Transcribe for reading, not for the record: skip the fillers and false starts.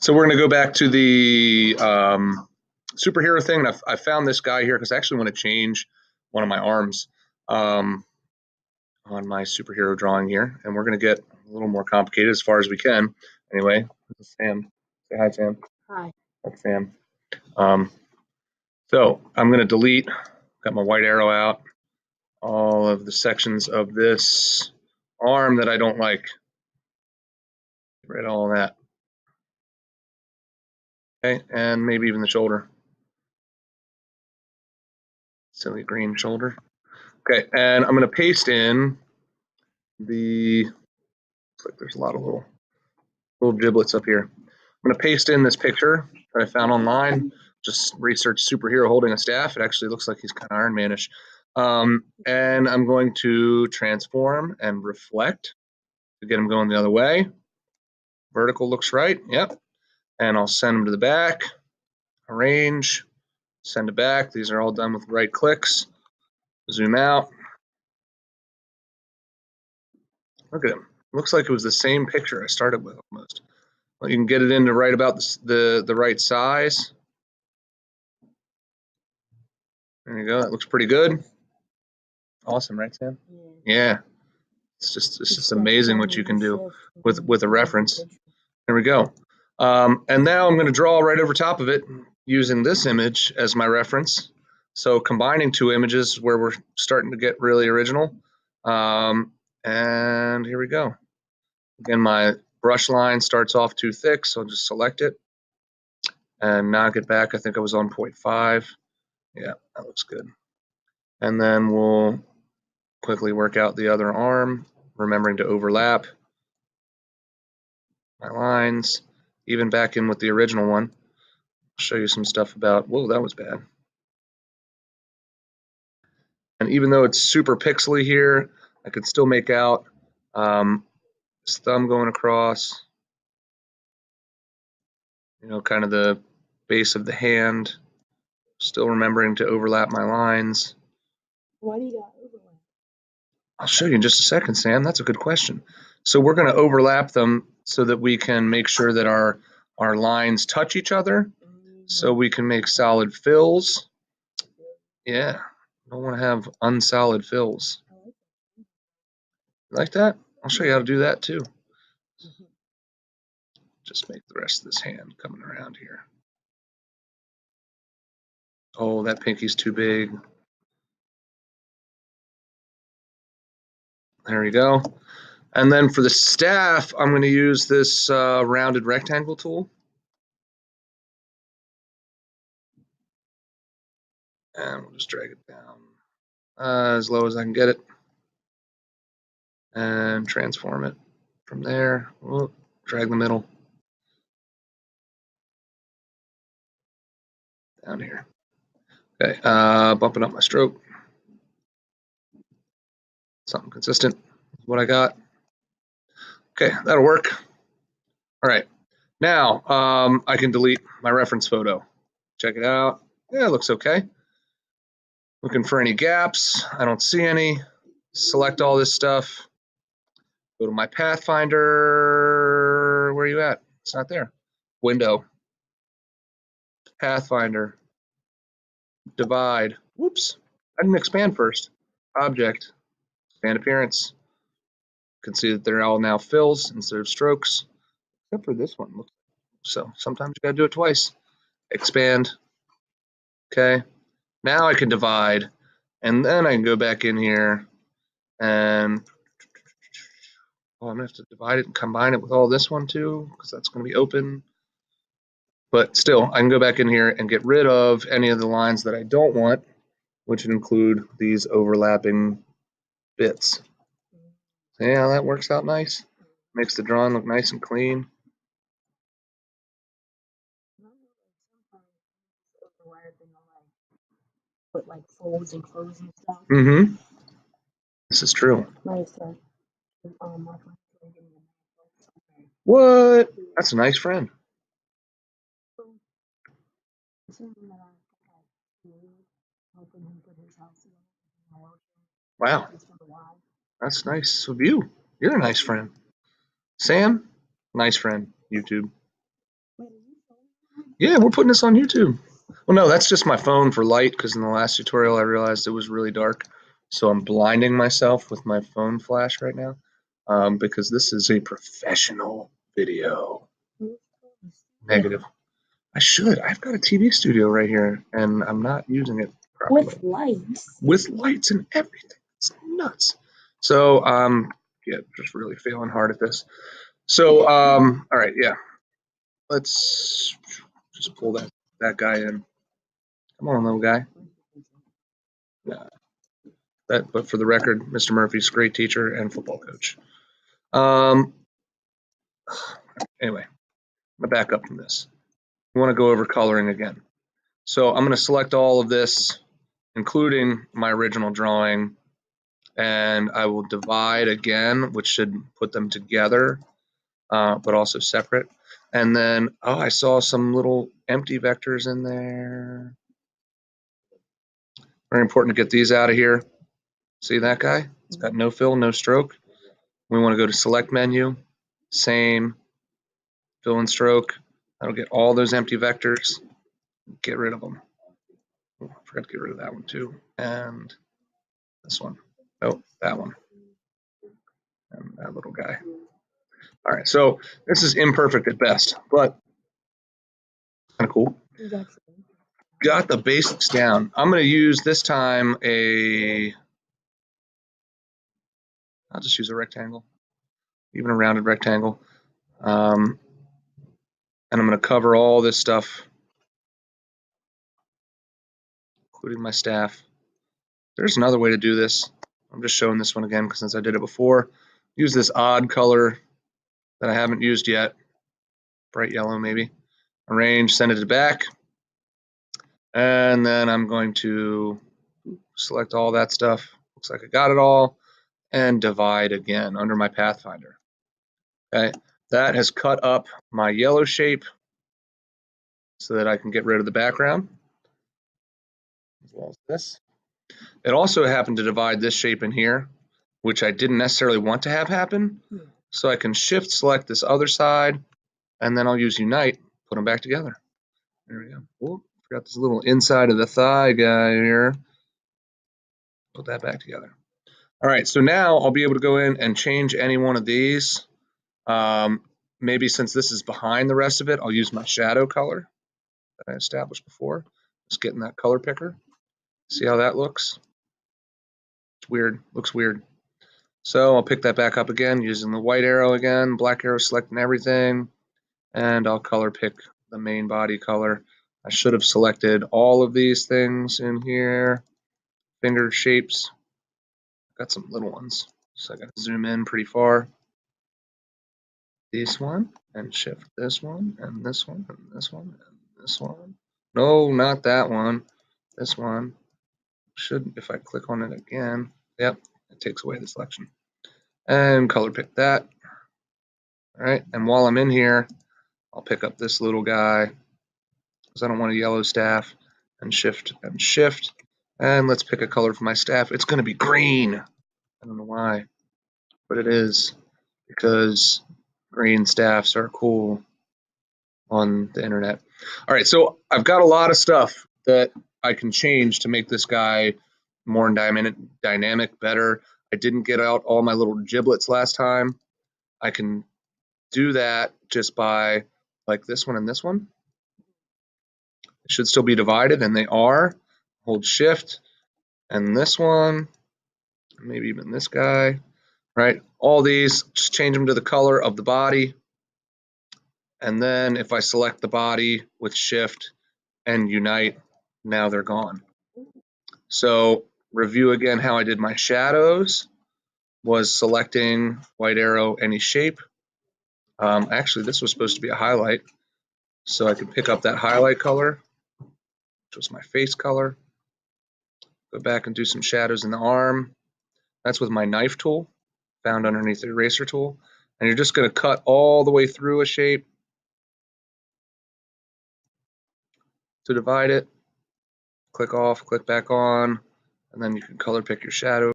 So we're going to go back to the superhero thing. I found this guy here because I actually want to change one of my arms on my superhero drawing here. And we're going to get a little more complicated as far as we can. Anyway, this is Sam. Say hi, Sam. Hi. That's Sam. So I'm going to delete, got my white arrow out, all of the sections of this arm that I don't like. Get rid of all of that. Okay, and maybe even the shoulder. Silly green shoulder. Okay, and I'm going to paste in the, looks like there's a lot of little giblets up here. I'm going to paste in this picture that I found online. Just research superhero holding a staff. It actually looks like he's kind of Iron Man-ish. And I'm going to transform and reflect to get him going the other way. Vertical looks right. Yep. And I'll send him to the back. Arrange. Send it back. These are all done with right clicks. Zoom out. Look at him. Looks like it was the same picture I started with almost. Well, you can get it into right about the right size. There you go. That looks pretty good. Awesome, right, Sam? Yeah. It's just amazing what you can do with a reference. There we go. And now I'm going to draw right over top of it using this image as my reference. So combining two images where we're starting to get really original. And here we go. Again, my brush line starts off too thick, so I'll just select it and knock it back. I think I was on 0.5. Yeah, that looks good. And then we'll quickly work out the other arm, remembering to overlap my lines, even back in with the original one. I'll show you some stuff about, whoa, that was bad. And even though it's super pixely here, I could still make out his thumb going across, you know, kind of the base of the hand, still remembering to overlap my lines. Why do you got overlap? I'll show you in just a second, Sam. That's a good question. So we're going to overlap them so that we can make sure that our lines touch each other, so we can make solid fills. Yeah, don't want to have unsolid fills. Like that? I'll show you how to do that too. Just make the rest of this hand coming around here. Oh, that pinky's too big. There we go. And then for the staff, I'm going to use this rounded rectangle tool. And we'll just drag it down as low as I can get it. And transform it from there. Whoop, drag the middle down here. Okay, bumping up my stroke. Something consistent is what I got. Okay, that'll work. All right, now I can delete my reference photo. Check it out. Yeah, it looks okay. Looking for any gaps. I don't see any. Select all this stuff. Go to my Pathfinder. Where are you at? It's not there. Window. Pathfinder. Divide. Whoops. I didn't expand first. Object. Expand appearance. You can see that they're all now fills instead of strokes, except for this one. So sometimes you gotta do it twice. Expand. Okay. Now I can divide, and then I can go back in here and I'm gonna have to divide it and combine it with all this one too, because that's gonna be open. But still, I can go back in here and get rid of any of the lines that I don't want, which would include these overlapping bits. See how that works out nice? Makes the drawing look nice and clean. Put like folds and clothes and stuff. Mm-hmm. This is true. What? That's a nice friend. Wow. That's nice of you. You're a nice friend. Sam, nice friend, YouTube. Yeah, we're putting this on YouTube. Well, no, that's just my phone for light, because in the last tutorial I realized it was really dark. So I'm blinding myself with my phone flash right now, because this is a professional video. Negative. I should. I've got a TV studio right here, and I'm not using it properly. With lights. With lights and everything. It's nuts. So, yeah, just really failing hard at this. So, all right, yeah. Let's just pull that guy in. Come on, little guy. Yeah. But for the record, Mr. Murphy's a great teacher and football coach. Anyway, I'm gonna back up from this. We want to go over coloring again. So I'm going to select all of this, including my original drawing, and I will divide again, which should put them together, but also separate. And then, oh, I saw some little empty vectors in there. Very important to get these out of here. See that guy? It's got no fill, no stroke. We want to go to select menu, same, fill and stroke. That'll get all those empty vectors. Get rid of them. Oh, I forgot to get rid of that one too. And this one. Oh, that one. And that little guy. All right, so this is imperfect at best, but kind of cool. Got the basics down. I'm going to use this time I'll just use a rectangle, even a rounded rectangle. And I'm going to cover all this stuff, including my staff. There's another way to do this. I'm just showing this one again because since I did it before. Use this odd color that I haven't used yet, bright yellow maybe. Arrange, send it to back. And then I'm going to select all that stuff. Looks like I got it all. And divide again under my Pathfinder. Okay, that has cut up my yellow shape so that I can get rid of the background, as well as this. It also happened to divide this shape in here, which I didn't necessarily want to have happen. So I can shift select this other side, and then I'll use Unite, put them back together. There we go. Oh, forgot this little inside of the thigh guy here. Put that back together. All right, so now I'll be able to go in and change any one of these. Maybe since this is behind the rest of it, I'll use my shadow color that I established before. Just getting that color picker. See how that looks? It's weird. Looks weird. So I'll pick that back up again using the white arrow again, black arrow selecting everything, and I'll color pick the main body color. I should have selected all of these things in here. Finger shapes. Got some little ones, so I got to zoom in pretty far. This one, and shift this one, and this one, and this one, and this one. No, not that one. This one. Should, if I click on it again, yep, it takes away the selection. And color pick that. All right, and while I'm in here, I'll pick up this little guy because I don't want a yellow staff, and shift and shift. And let's pick a color for my staff. It's going to be green. I don't know why, but it is because green staffs are cool on the internet. All right, so I've got a lot of stuff that I can change to make this guy more dynamic, better. I didn't get out all my little giblets last time. I can do that just by like this one and this one. It should still be divided, and they are. Hold shift, and this one, maybe even this guy, right? All these, just change them to the color of the body. And then if I select the body with shift and unite, now they're gone. So review again how I did my shadows was selecting white arrow, any shape. Actually, this was supposed to be a highlight. So I could pick up that highlight color, which was my face color. Go back and do some shadows in the arm. That's with my knife tool, found underneath the eraser tool. And you're just going to cut all the way through a shape to divide it. Click off, click back on, and then you can color pick your shadow.